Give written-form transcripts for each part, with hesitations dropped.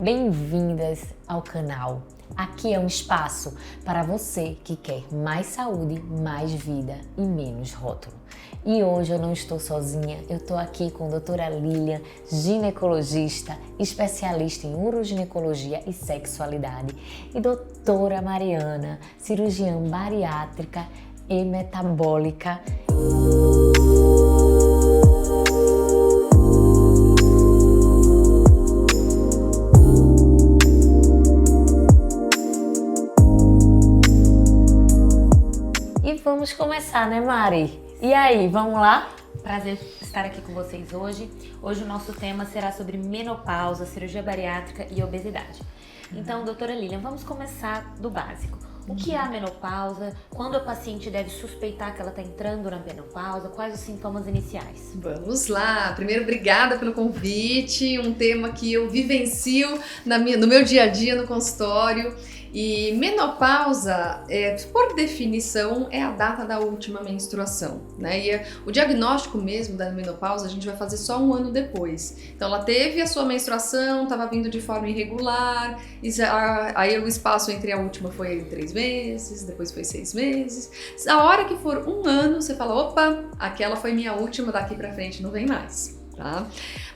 Bem-vindas ao canal. Aqui é um espaço para você que quer mais saúde, mais vida e menos rótulo. E hoje eu não estou sozinha, eu estou aqui com a doutora Lilian, ginecologista, especialista em uroginecologia e sexualidade, e doutora Mariana, cirurgiã bariátrica e metabólica. Vamos começar, né, Mari? E aí, vamos lá? Prazer estar aqui com vocês hoje. Hoje o nosso tema será sobre menopausa, cirurgia bariátrica e obesidade. Então, doutora Lilian, vamos começar do básico. O que é a menopausa? Quando a paciente deve suspeitar que ela está entrando na menopausa? Quais os sintomas iniciais? Vamos lá! Primeiro, obrigada pelo convite. Um tema que eu vivencio no meu dia a dia no consultório. E menopausa, por definição, é a data da última menstruação, né? E o diagnóstico mesmo da menopausa a gente vai fazer só um ano depois. Então ela teve a sua menstruação, estava vindo de forma irregular, aí o espaço entre a última foi 3 meses, depois foi 6 meses. A hora que for um ano, você fala, opa, aquela foi minha última, daqui pra frente não vem mais. Tá?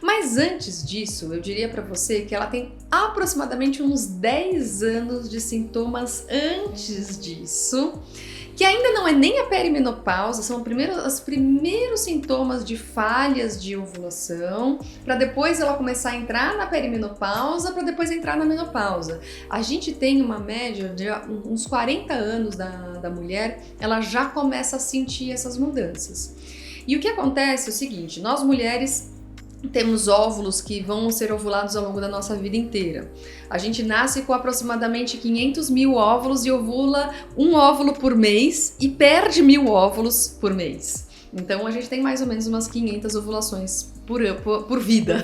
Mas antes disso, eu diria para você que ela tem aproximadamente uns 10 anos de sintomas antes disso, que ainda não é nem a perimenopausa, são os primeiros sintomas de falhas de ovulação, para depois ela começar a entrar na perimenopausa, para depois entrar na menopausa. A gente tem uma média de uns 40 anos da mulher, ela já começa a sentir essas mudanças. E o que acontece é o seguinte, nós mulheres temos óvulos que vão ser ovulados ao longo da nossa vida inteira. A gente nasce com aproximadamente 500 mil óvulos e ovula um óvulo por mês e perde 1000 óvulos por mês. Então a gente tem mais ou menos umas 500 ovulações por vida.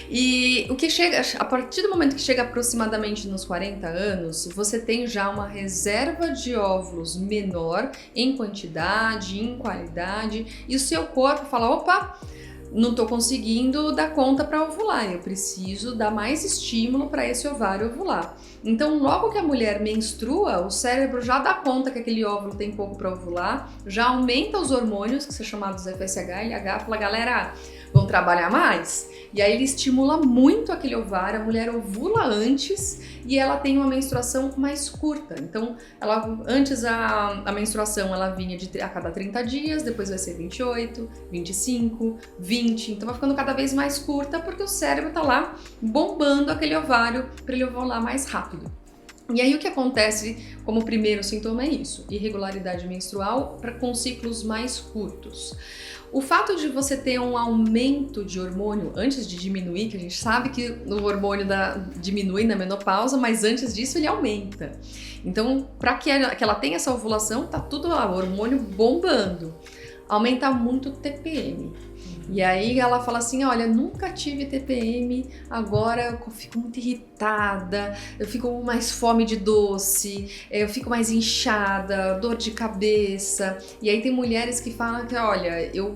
E o que chega, a partir do momento que chega aproximadamente nos 40 anos, você tem já uma reserva de óvulos menor em quantidade, em qualidade, e o seu corpo fala, opa, não estou conseguindo dar conta para ovular, eu preciso dar mais estímulo para esse ovário ovular. Então, logo que a mulher menstrua, o cérebro já dá conta que aquele óvulo tem pouco para ovular, já aumenta os hormônios, que são chamados FSH e LH, fala, galera, vamos trabalhar mais? E aí ele estimula muito aquele ovário, a mulher ovula antes e ela tem uma menstruação mais curta. Então, antes a menstruação ela vinha a cada 30 dias, depois vai ser 28, 25, 20. Então vai ficando cada vez mais curta porque o cérebro tá lá bombando aquele ovário para ele ovular mais rápido. E aí o que acontece como primeiro sintoma é isso, irregularidade menstrual com ciclos mais curtos. O fato de você ter um aumento de hormônio antes de diminuir, que a gente sabe que o hormônio diminui na menopausa, mas antes disso ele aumenta. Então, para que ela tenha essa ovulação, tá tudo lá, o hormônio bombando. Aumenta muito o TPM. E aí ela fala assim, olha, nunca tive TPM, agora eu fico muito irritada, eu fico com mais fome de doce, eu fico mais inchada, dor de cabeça. E aí tem mulheres que falam que, olha, eu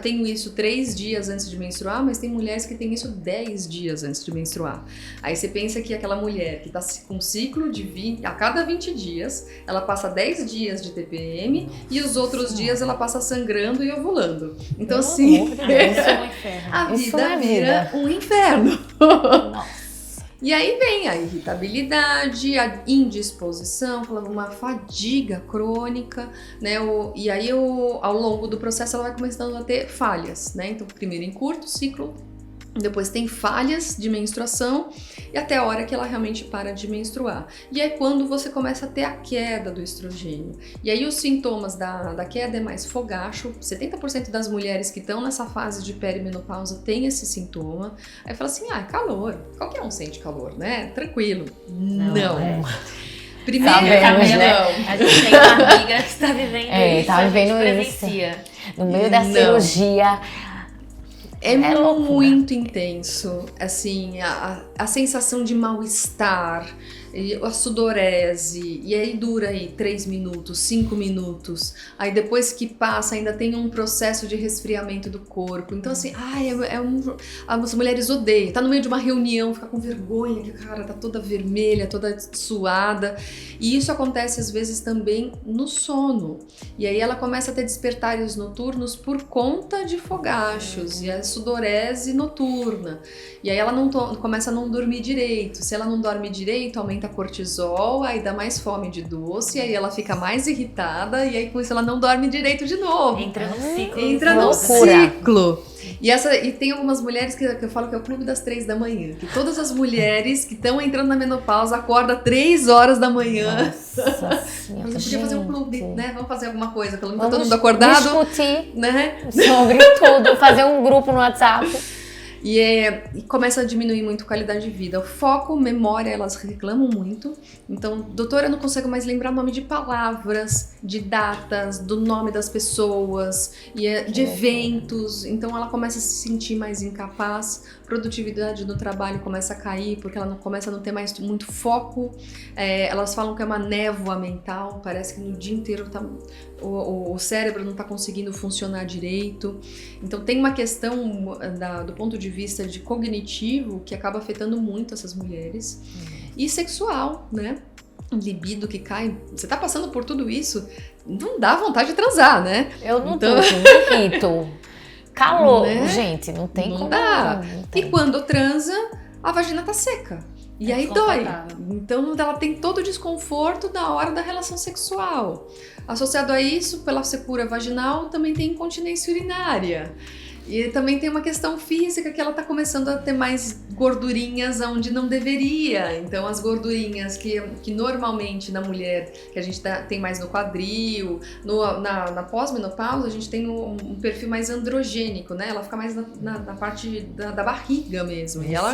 tenho isso 3 dias antes de menstruar, mas tem mulheres que têm isso 10 dias antes de menstruar. Aí você pensa que aquela mulher que tá com um ciclo de a cada 20 dias, ela passa 10 dias de TPM e os outros dias ela passa sangrando e ovulando. Então assim, isso é um inferno. A vida vira um inferno. Nossa. E aí vem a irritabilidade, a indisposição, uma fadiga crônica, né? E aí ao longo do processo ela vai começando a ter falhas, né? Então primeiro em curto ciclo, depois tem falhas de menstruação e até a hora que ela realmente para de menstruar. E é quando você começa a ter a queda do estrogênio. E aí os sintomas da queda é mais fogacho. 70% das mulheres que estão nessa fase de perimenopausa tem esse sintoma. Aí fala assim, calor. Qualquer um sente calor, né? Tranquilo. Não. Primeiro, Sabemos, né? A gente tem uma amiga que está vivendo isso, tá vivendo a gente isso. presencia. No meio da cirurgia. É loucura. muito intenso, assim, a sensação de mal-estar, e a sudorese, e aí dura aí 3 minutos, 5 minutos, aí depois que passa ainda tem um processo de resfriamento do corpo, então assim, as mulheres odeiam, tá no meio de uma reunião, fica com vergonha, que a cara tá toda vermelha, toda suada, e isso acontece às vezes também no sono, e aí ela começa a ter despertares noturnos por conta de fogachos, e a sudorese noturna, e aí ela começa a não dormir direito, se ela não dorme direito, aumenta a cortisol, aí dá mais fome de doce, aí ela fica mais irritada, e aí com isso ela não dorme direito de novo. Entra no ciclo. Entra no ciclo. E tem algumas mulheres que eu falo que é o clube das 3 da manhã, que todas as mulheres que estão entrando na menopausa acordam 3 horas da manhã. Nossa senhora, Você podia fazer um clube, né? Vamos fazer alguma coisa, pelo menos tá todo Vamos mundo acordado. discutir, né? sobre tudo, fazer um grupo no WhatsApp. E começa a diminuir muito a qualidade de vida. O foco, memória, elas reclamam muito. Então, doutora, eu não consigo mais lembrar o nome de palavras, de datas, do nome das pessoas, de eventos. Então, ela começa a se sentir mais incapaz. Produtividade do trabalho começa a cair, porque ela começa a não ter mais muito foco. Elas falam que é uma névoa mental, parece que no dia inteiro o cérebro não está conseguindo funcionar direito. Então tem uma questão do ponto de vista de cognitivo que acaba afetando muito essas mulheres. E sexual, né? Libido que cai. Você tá passando por tudo isso, não dá vontade de transar, né? Eu não Então... tô, me irrito. Calor, Né? Gente, não tem como. Não dá. Não tem. E quando transa, a vagina tá seca. E aí dói. desconfortável. Então ela tem todo o desconforto na hora da relação sexual. Associado a isso, pela secura vaginal, também tem incontinência urinária. E também tem uma questão física que ela tá começando a ter mais gordurinhas onde não deveria. Então as gordurinhas que normalmente na mulher, que a gente tem mais no quadril, na pós-menopausa a gente tem um perfil mais androgênico, né? Ela fica mais na parte da barriga mesmo. E ela,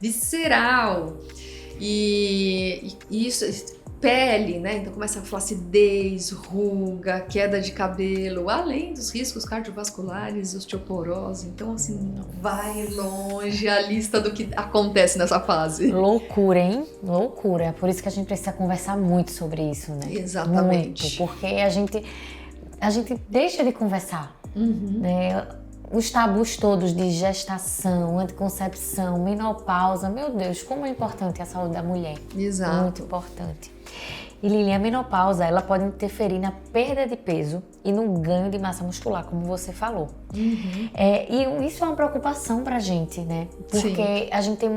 visceral. E isso... Pele, né? Então começa a flacidez, ruga, queda de cabelo, além dos riscos cardiovasculares, osteoporose. Então, assim, vai longe a lista do que acontece nessa fase. Loucura, hein? Loucura. É por isso que a gente precisa conversar muito sobre isso, né? Exatamente. Muito, porque a gente deixa de conversar, né? Os tabus todos de gestação, anticoncepção, menopausa, meu Deus, como é importante a saúde da mulher. Exato. Muito importante. E Lili, a menopausa, ela pode interferir na perda de peso e no ganho de massa muscular, como você falou. E isso é uma preocupação pra gente, né? Porque a gente tem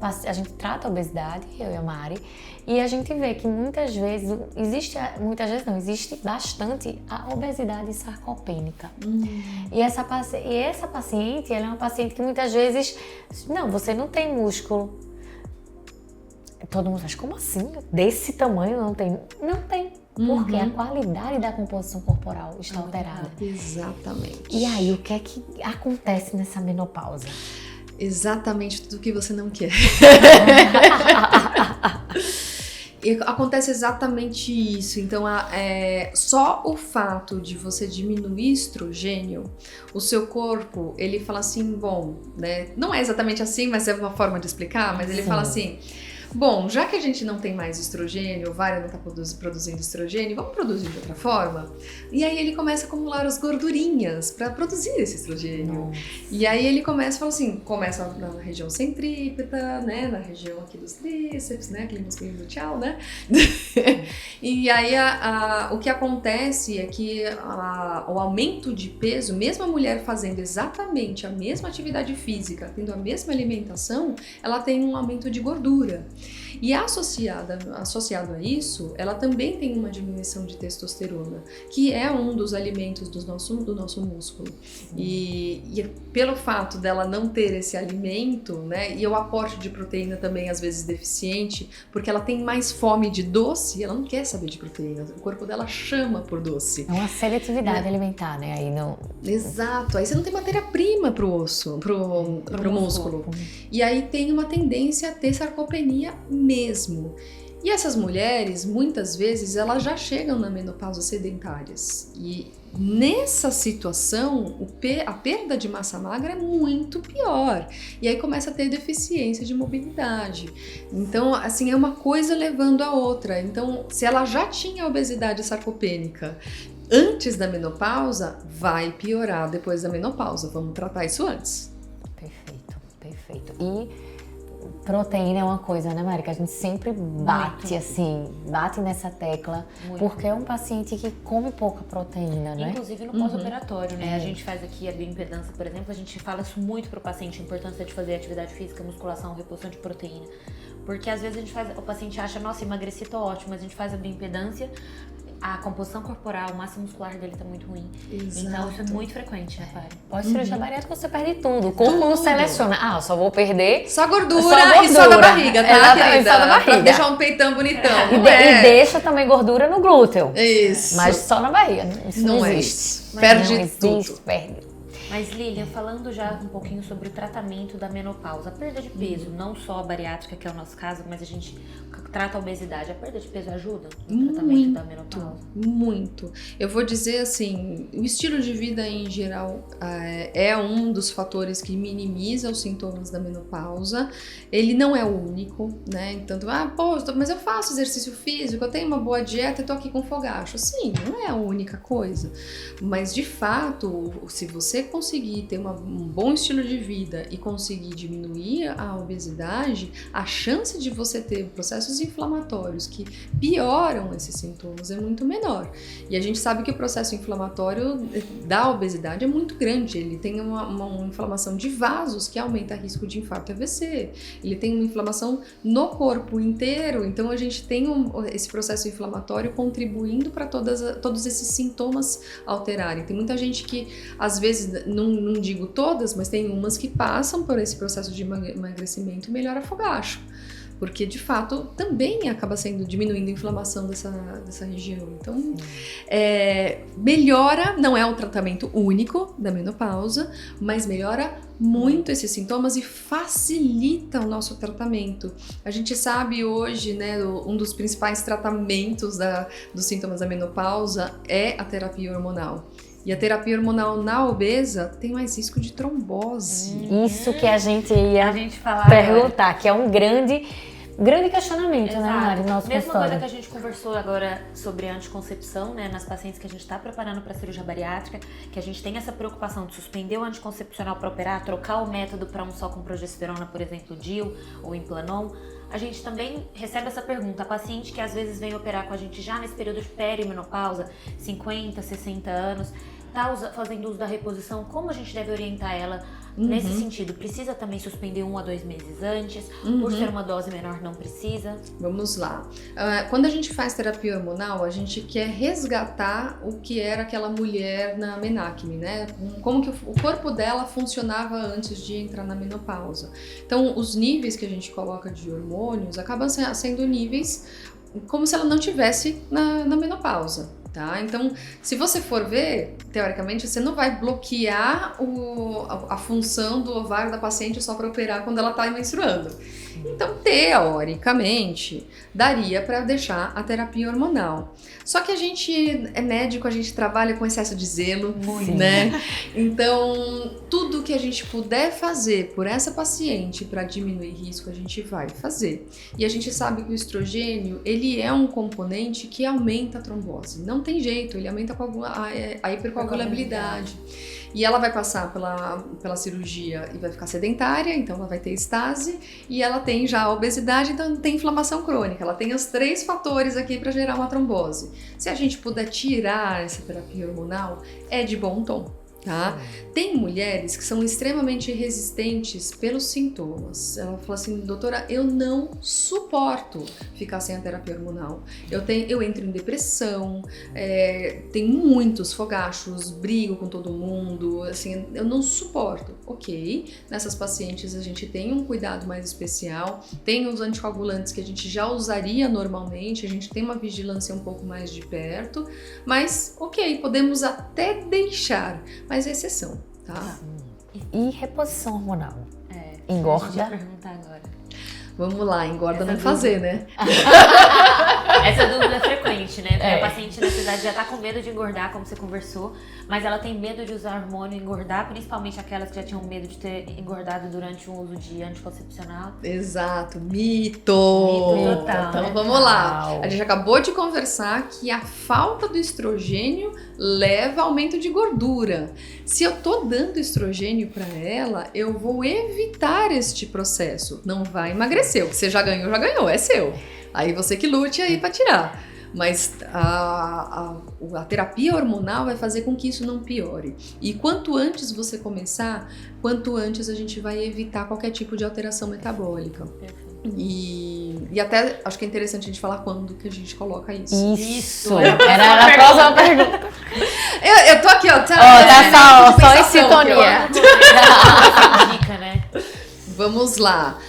a gente trata a obesidade, eu e a Mari, e a gente vê que muitas vezes existe bastante a obesidade sarcopênica. E essa paciente, ela é uma paciente que muitas vezes, não, você não tem músculo. Todo mundo acha, como assim? Desse tamanho não tem? Não tem, porque a qualidade da composição corporal está alterada. Exatamente. E aí, o que é que acontece nessa menopausa? Exatamente tudo que você não quer. E acontece exatamente isso. Então, só o fato de você diminuir estrogênio, o seu corpo, ele fala assim, bom, né? Não é exatamente assim, mas é uma forma de explicar, mas ele fala assim... Bom, já que a gente não tem mais estrogênio, o ovário não está produzindo estrogênio, vamos produzir de outra forma? E aí ele começa a acumular as gordurinhas para produzir esse estrogênio. E aí ele começa na região centrípeta, né, na região aqui dos tríceps, né, aquele musculinho do tchau, né? E aí o que acontece é que o aumento de peso, mesmo a mulher fazendo exatamente a mesma atividade física, tendo a mesma alimentação, ela tem um aumento de gordura. E associado a isso, ela também tem uma diminuição de testosterona, que é um dos alimentos do nosso músculo. E pelo fato dela não ter esse alimento, né, e o aporte de proteína também às vezes deficiente, porque ela tem mais fome de doce, ela não quer saber de proteína, o corpo dela chama por doce. É uma seletividade alimentar, né? Aí não... Exato, aí você não tem matéria-prima pro osso, pro músculo. E aí tem uma tendência a ter sarcopenia mesmo. E essas mulheres, muitas vezes, elas já chegam na menopausa sedentárias. E Nessa situação, a perda de massa magra é muito pior. E aí começa a ter deficiência de mobilidade. Então, assim, é uma coisa levando a outra. Então, se ela já tinha obesidade sarcopênica antes da menopausa, vai piorar depois da menopausa. Vamos tratar isso antes. Perfeito, perfeito. E proteína é uma coisa, né, Mari, que a gente sempre bate, bate nessa tecla, porque é um paciente que come pouca proteína, né? Inclusive no pós-operatório, né? A gente faz aqui a bioimpedância, por exemplo, a gente fala isso muito pro paciente, a importância de fazer atividade física, musculação, reposição de proteína. Porque às vezes o paciente acha, nossa, emagreci, tô ótimo, mas a gente faz a bioimpedância, a composição corporal, a massa muscular dele tá muito ruim. Exato. Então isso é muito frequente, né, Pari? Pós-cirurgia bariátrica você perde tudo. O corpo não seleciona. Ah, eu só vou perder só gordura e só da barriga, tá, exatamente, querida? só da barriga. Pra deixar um peitão bonitão. E deixa também gordura no glúteo. Isso. Mas só na barriga. Isso não é existe. isso. Perde não tudo. existe, perde. Mas Lilian, falando já um pouquinho sobre o tratamento da menopausa, a perda de peso, não só a bariátrica, que é o nosso caso, mas a gente trata a obesidade, a perda de peso ajuda no tratamento da menopausa? Muito. Eu vou dizer assim, o estilo de vida em geral é um dos fatores que minimiza os sintomas da menopausa. Ele não é o único, né? Então, mas eu faço exercício físico, eu tenho uma boa dieta e tô aqui com fogacho. Sim, não é a única coisa. Mas, de fato, se você conseguir ter um bom estilo de vida e conseguir diminuir a obesidade, a chance de você ter processos inflamatórios que pioram esses sintomas é muito menor. E a gente sabe que o processo inflamatório da obesidade é muito grande. Ele tem uma inflamação de vasos que aumenta o risco de infarto e AVC. Ele tem uma inflamação no corpo inteiro. Então a gente tem esse processo inflamatório contribuindo para todos esses sintomas alterarem. Tem muita gente que, às vezes, não digo todas, mas tem umas que passam por esse processo de emagrecimento e melhora fogacho. Porque, de fato, também acaba diminuindo a inflamação dessa região. Então, melhora, não é um tratamento único da menopausa, mas melhora muito esses sintomas e facilita o nosso tratamento. A gente sabe hoje, né, um dos principais tratamentos dos sintomas da menopausa é a terapia hormonal. E a terapia hormonal na obesa tem mais risco de trombose. Isso que a gente ia falar perguntar, agora. que é um grande questionamento, Exato. né, Mari, no nosso Mesma consultório. coisa que a gente conversou agora sobre anticoncepção, né, nas pacientes que a gente está preparando para cirurgia bariátrica, que a gente tem essa preocupação de suspender o anticoncepcional para operar, trocar o método para um só com progesterona, por exemplo, DIU ou Implanon. A gente também recebe essa pergunta, a paciente que às vezes vem operar com a gente já nesse período de perimenopausa, 50, 60 anos, tá fazendo uso da reposição, como a gente deve orientar ela nesse sentido? Precisa também suspender 1 a 2 meses antes? Por ser uma dose menor, não precisa? Vamos lá. Quando a gente faz terapia hormonal, a gente quer resgatar o que era aquela mulher na menacme, né? Como que o corpo dela funcionava antes de entrar na menopausa. Então, os níveis que a gente coloca de hormônios acabam sendo níveis como se ela não tivesse na menopausa. Tá? Então, se você for ver, teoricamente, você não vai bloquear a função do ovário da paciente só para operar quando ela está menstruando. Então, teoricamente, daria para deixar a terapia hormonal. Só que a gente é médico, a gente trabalha com excesso de zelo, né? Então, tudo que a gente puder fazer por essa paciente para diminuir risco, a gente vai fazer. E a gente sabe que o estrogênio, ele é um componente que aumenta a trombose. Não tem jeito, ele aumenta a hipercoagulabilidade. E ela vai passar pela cirurgia e vai ficar sedentária, então ela vai ter estase, e ela tem já a obesidade, então tem inflamação crônica. Ela tem os 3 fatores aqui para gerar uma trombose. Se a gente puder tirar essa terapia hormonal, é de bom tom. Tá? Tem mulheres que são extremamente resistentes pelos sintomas. Ela fala assim, doutora, eu não suporto ficar sem a terapia hormonal. Eu entro em depressão, tenho muitos fogachos, brigo com todo mundo, assim, eu não suporto. Ok, nessas pacientes a gente tem um cuidado mais especial, tem os anticoagulantes que a gente já usaria normalmente, a gente tem uma vigilância um pouco mais de perto, mas ok, podemos até deixar, mas é exceção, tá? E reposição hormonal? Engorda? Eu ia perguntar agora. Vamos lá, engorda Essa não fazer, né? Essa dúvida é frequente, né? Porque É. a paciente na verdade já tá com medo de engordar, como você conversou, mas ela tem medo de usar hormônio e engordar, principalmente aquelas que já tinham medo de ter engordado durante o uso de anticoncepcional. Exato, mito! Mito total, Então né? vamos lá. A gente acabou de conversar que a falta do estrogênio leva a aumento de gordura. Se eu tô dando estrogênio para ela, eu vou evitar este processo. Não vai emagrecer. O que você já ganhou, é seu. Aí você que lute aí para tirar. Mas a terapia hormonal vai fazer com que isso não piore. E quanto antes você começar, quanto antes a gente vai evitar qualquer tipo de alteração metabólica. E até acho que é interessante a gente falar quando que a gente coloca isso. Isso! Era a próxima pergunta. Eu tô aqui, ó. Tá só em Pensação sintonia. aqui, ó. Dica, né? Vamos lá.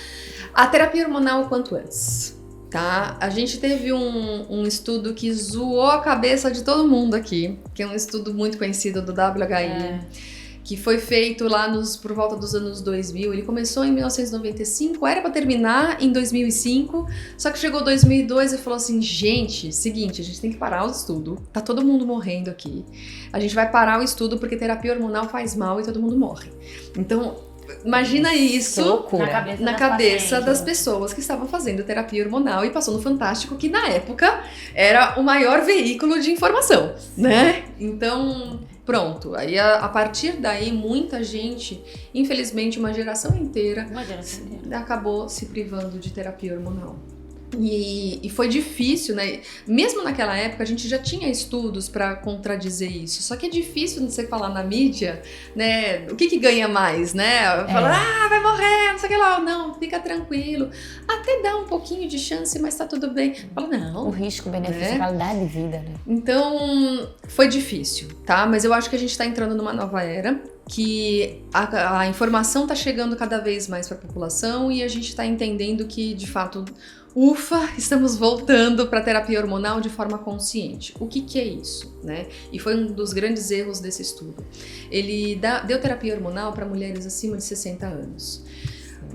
A terapia hormonal o quanto antes, tá? A gente teve um estudo que zoou a cabeça de todo mundo aqui, que é um estudo muito conhecido do WHI, que foi feito lá por volta dos anos 2000. Ele começou em 1995, era para terminar em 2005, só que chegou 2002 e falou assim, gente, seguinte, a gente tem que parar o estudo, tá todo mundo morrendo aqui, a gente vai parar o estudo porque terapia hormonal faz mal e todo mundo morre. Então, imagina isso Que loucura. na cabeça das pessoas que estavam fazendo terapia hormonal e passou no Fantástico, que na época era o maior veículo de informação, né? Então, pronto. Aí a partir daí, muita gente, infelizmente uma geração inteira, acabou se privando de terapia hormonal. E foi difícil, né? Mesmo naquela época a gente já tinha estudos para contradizer isso. Só que é difícil você falar na mídia, né? O que ganha mais, né? Falar, vai morrer, não sei o que lá. Não, fica tranquilo. Até dá um pouquinho de chance, mas tá tudo bem. Fala, não. O risco, benefício, qualidade de vida, né? Então, foi difícil, tá? Mas eu acho que a gente tá entrando numa nova era, que a informação tá chegando cada vez mais para a população e a gente tá entendendo que, de fato, ufa, estamos voltando para a terapia hormonal de forma consciente. O que é isso, né? E foi um dos grandes erros desse estudo. Ele deu terapia hormonal para mulheres acima de 60 anos.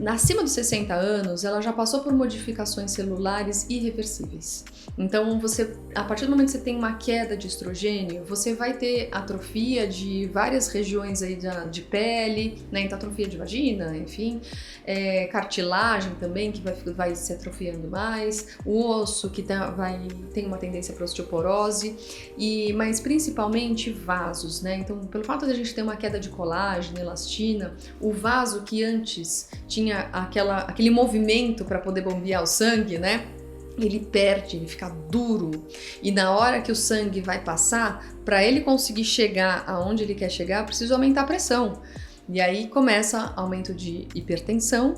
Acima dos 60 anos, ela já passou por modificações celulares irreversíveis. Então, a partir do momento que você tem uma queda de estrogênio, você vai ter atrofia de várias regiões aí de pele, né? Então, atrofia de vagina, enfim, cartilagem também, que vai se atrofiando mais, o osso, que tem uma tendência para osteoporose, mas principalmente vasos, né? Então, pelo fato de a gente ter uma queda de colágeno, elastina, o vaso que antes tinha aquele movimento para poder bombear o sangue, né? Ele perde, ele fica duro. E na hora que o sangue vai passar, para ele conseguir chegar aonde ele quer chegar, precisa aumentar a pressão. E aí começa aumento de hipertensão,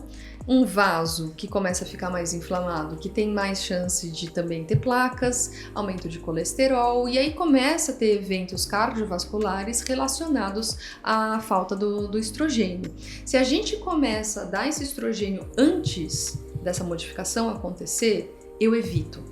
um vaso que começa a ficar mais inflamado, que tem mais chance de também ter placas, aumento de colesterol, e aí começa a ter eventos cardiovasculares relacionados à falta do estrogênio. Se a gente começa a dar esse estrogênio antes dessa modificação acontecer, eu evito.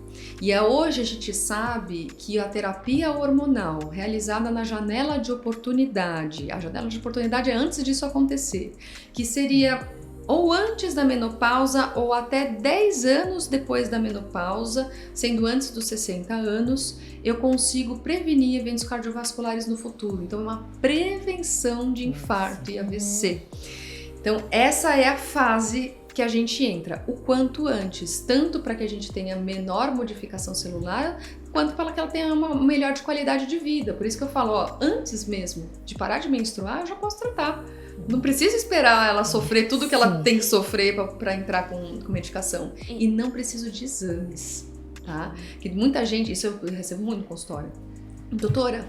E hoje a gente sabe que a terapia hormonal realizada na janela de oportunidade, a janela de oportunidade é antes disso acontecer, que seria ou antes da menopausa ou até 10 anos depois da menopausa, sendo antes dos 60 anos, eu consigo prevenir eventos cardiovasculares no futuro. Então é uma prevenção de infarto e AVC. Então essa é a fase que a gente entra o quanto antes, tanto para que a gente tenha menor modificação celular, quanto para que ela tenha uma melhor de qualidade de vida. Por isso que eu falo, antes mesmo de parar de menstruar, eu já posso tratar. Não precisa esperar ela sofrer tudo que ela tem que sofrer para entrar com medicação. E não preciso de exames, tá? Que muita gente, isso eu recebo muito no consultório. Doutora,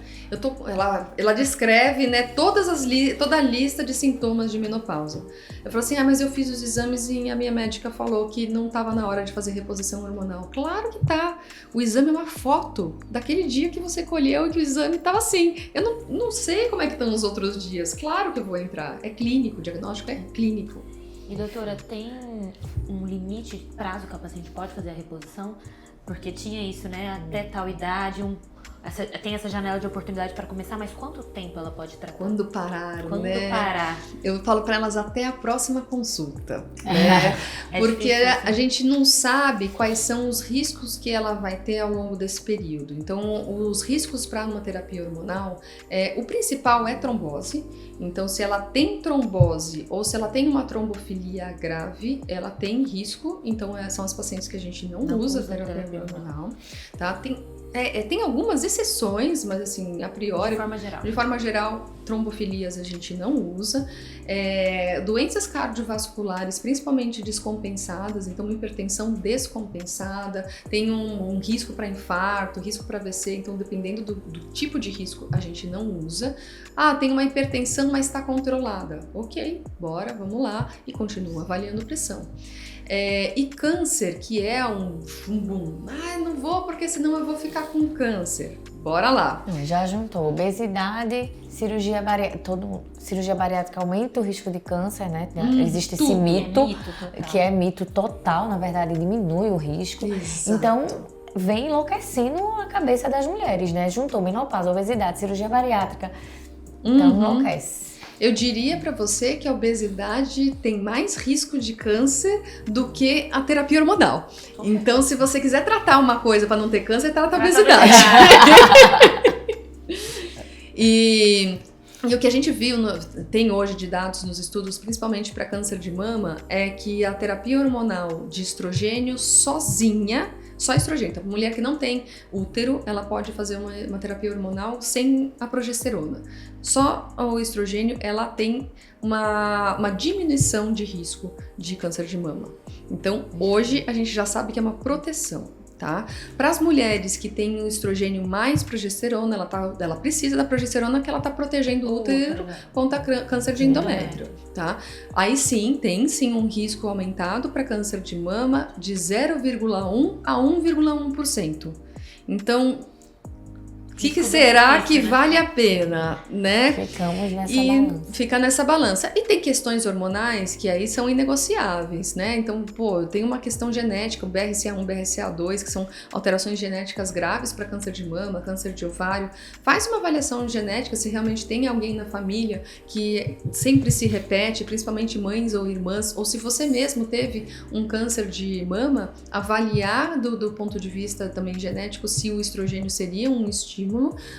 ela descreve, né, toda a lista de sintomas de menopausa. Eu falo assim, mas eu fiz os exames e a minha médica falou que não estava na hora de fazer reposição hormonal. Claro que tá. O exame é uma foto daquele dia que você colheu e que o exame estava assim. Eu não sei como é que estão os outros dias. Claro que eu vou entrar. É clínico, o diagnóstico é clínico. E doutora, tem um limite de prazo que a paciente pode fazer a reposição? Porque tinha isso, né? Até tal idade, tem essa janela de oportunidade para começar, mas quanto tempo ela pode tratar? Quando parar, Quando né? parar. Eu falo para elas até a próxima consulta, né? Porque difícil, a gente não sabe quais são os riscos que ela vai ter ao longo desse período. Então, os riscos para uma terapia hormonal, o principal é trombose. Então, se ela tem trombose ou se ela tem uma trombofilia grave, ela tem risco. Então, são as pacientes que a gente não usa terapia hormonal, tá? Tem algumas exceções, mas assim, a priori, de forma geral, trombofilias a gente não usa. Doenças cardiovasculares, principalmente descompensadas, então hipertensão descompensada, tem um risco para infarto, risco para AVC, então dependendo do tipo de risco, a gente não usa. Tem uma hipertensão, mas está controlada. Ok, bora, vamos lá, e continua avaliando pressão. E câncer, que é um boom. Não vou porque senão eu vou ficar com câncer. Bora lá. Já juntou obesidade, cirurgia bariátrica aumenta o risco de câncer, né? Existe esse mito, que é mito total, na verdade diminui o risco. Exato. Então vem enlouquecendo a cabeça das mulheres, né? Juntou menopausa, obesidade, cirurgia bariátrica, então enlouquece. Eu diria para você que a obesidade tem mais risco de câncer do que a terapia hormonal. Okay. Então, se você quiser tratar uma coisa para não ter câncer, trata a obesidade. E o que a gente viu, tem hoje de dados nos estudos, principalmente para câncer de mama, é que a terapia hormonal de estrogênio sozinha, só estrogênio, então, mulher que não tem útero, ela pode fazer uma terapia hormonal sem a progesterona. Só o estrogênio, ela tem uma diminuição de risco de câncer de mama. Então, hoje a gente já sabe que é uma proteção, tá? Para as mulheres que têm o estrogênio mais progesterona, ela precisa da progesterona que ela tá protegendo o útero contra câncer de endométrio, tá? Aí sim, tem sim um risco aumentado para câncer de mama de 0,1 a 1,1%. Então, o que será que vale a pena, né? Ficamos nessa balança. Fica nessa balança. E tem questões hormonais que aí são inegociáveis, né? Então, tem uma questão genética, o BRCA1, BRCA2, que são alterações genéticas graves para câncer de mama, câncer de ovário. Faz uma avaliação genética se realmente tem alguém na família que sempre se repete, principalmente mães ou irmãs, ou se você mesmo teve um câncer de mama, avaliar do ponto de vista também genético se o estrogênio seria um estímulo.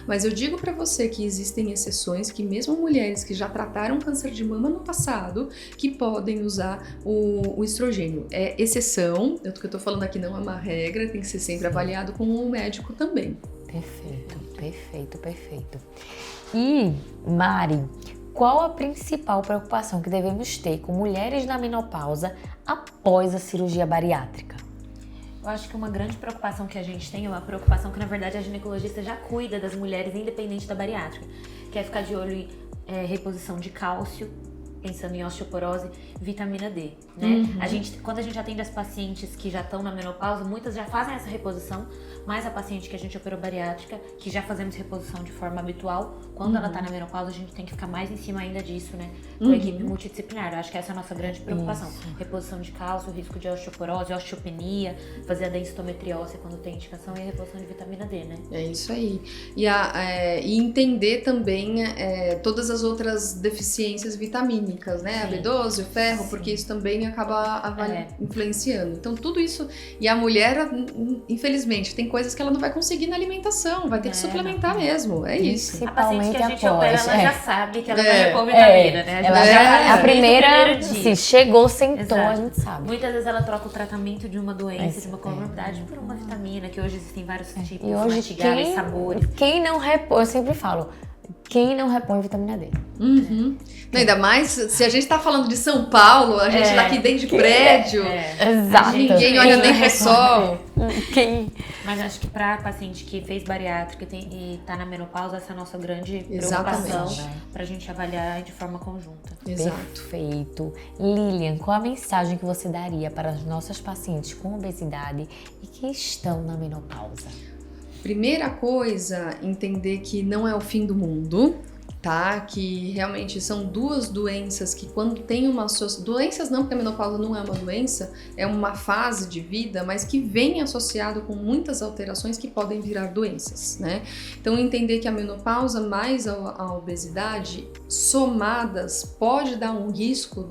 Mas eu digo para você que existem exceções, que mesmo mulheres que já trataram câncer de mama no passado, que podem usar o estrogênio. É exceção, o que eu tô falando aqui não é uma regra, tem que ser sempre avaliado com um médico também. Perfeito. E, Mari, qual a principal preocupação que devemos ter com mulheres na menopausa após a cirurgia bariátrica? Eu acho que uma grande preocupação que a gente tem é uma preocupação que, na verdade, a ginecologista já cuida das mulheres, independente da bariátrica, que é ficar de olho em reposição de cálcio, pensando em osteoporose, vitamina D, né? Quando a gente atende as pacientes que já estão na menopausa, muitas já fazem essa reposição, mas a paciente que a gente operou bariátrica, que já fazemos reposição de forma habitual, quando ela está na menopausa, a gente tem que ficar mais em cima ainda disso, né? Com a equipe multidisciplinar. Eu acho que essa é a nossa grande preocupação. Reposição de cálcio, risco de osteoporose, osteopenia, fazer a densitometria óssea quando tem indicação e a reposição de vitamina D, né? É isso aí. E entender também todas as outras deficiências vitamínicas, né? A B12, o ferro, porque isso também acaba influenciando. Então, tudo isso... E a mulher, infelizmente, tem coisas que ela não vai conseguir na alimentação, vai ter que suplementar mesmo. É isso. A paciente que a gente opera, ela já sabe que ela vai repor vitamina, né? Ela já, a primeira, dia. Chegou, sentou, a gente sabe. Muitas vezes ela troca o tratamento de uma doença, de uma comorbidade, por uma vitamina, que hoje existem vários tipos, e hoje mastigáveis, sabores. Quem não repõe, eu sempre falo, quem não repõe vitamina D? Não, ainda mais se a gente tá falando de São Paulo, a gente tá aqui dentro de prédio. Exato. Ninguém olha nem pro sol. Mas acho que pra paciente que fez bariátrica e tá na menopausa, essa é a nossa grande preocupação pra gente avaliar de forma conjunta. Exato. Perfeito. Lilian, qual a mensagem que você daria para as nossas pacientes com obesidade e que estão na menopausa? Primeira coisa, entender que não é o fim do mundo. tá? Que realmente são duas doenças que quando tem uma doenças não, porque a menopausa não é uma doença, é uma fase de vida, mas que vem associado com muitas alterações que podem virar doenças, né? Então entender que a menopausa mais a obesidade somadas pode dar um risco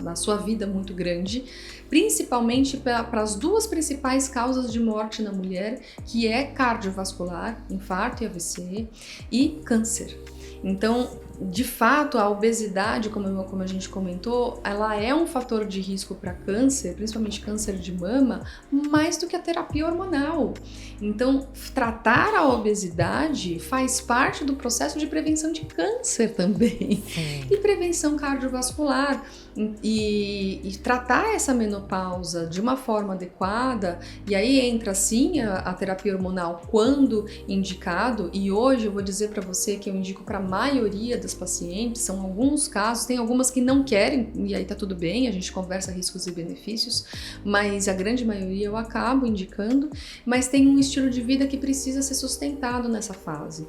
na sua vida muito grande, principalmente para as duas principais causas de morte na mulher, que é cardiovascular, infarto e AVC, e câncer. Então, de fato, a obesidade, como a gente comentou, ela é um fator de risco para câncer, principalmente câncer de mama, mais do que a terapia hormonal. Então, tratar a obesidade faz parte do processo de prevenção de câncer também. Sim. E prevenção cardiovascular. E tratar essa menopausa de uma forma adequada, e aí entra sim a terapia hormonal quando indicado, e hoje eu vou dizer para você que eu indico para a maioria das pacientes, são alguns casos, tem algumas que não querem, e aí tá tudo bem, a gente conversa riscos e benefícios, mas a grande maioria eu acabo indicando, mas tem um estilo de vida que precisa ser sustentado nessa fase.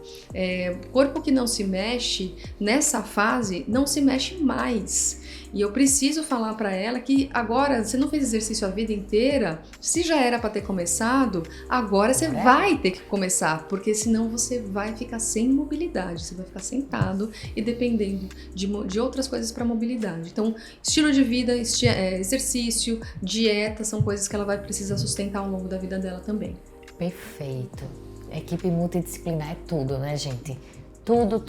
Corpo que não se mexe nessa fase, não se mexe mais. E eu preciso falar para ela que agora, você não fez exercício a vida inteira, se já era para ter começado, agora você vai ter que começar, porque senão você vai ficar sem mobilidade, você vai ficar sentado e dependendo de outras coisas para mobilidade. Então, estilo de vida, exercício, dieta, são coisas que ela vai precisar sustentar ao longo da vida dela também. Perfeito. Equipe multidisciplinar é tudo, né, gente? Tudo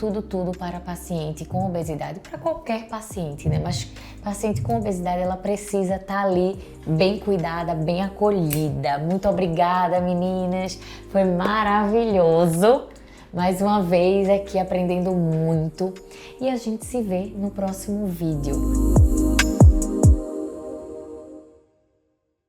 para paciente com obesidade, para qualquer paciente, né? Mas paciente com obesidade, ela precisa estar ali bem cuidada, bem acolhida. Muito obrigada, meninas. Foi maravilhoso. Mais uma vez aqui aprendendo muito. E a gente se vê no próximo vídeo.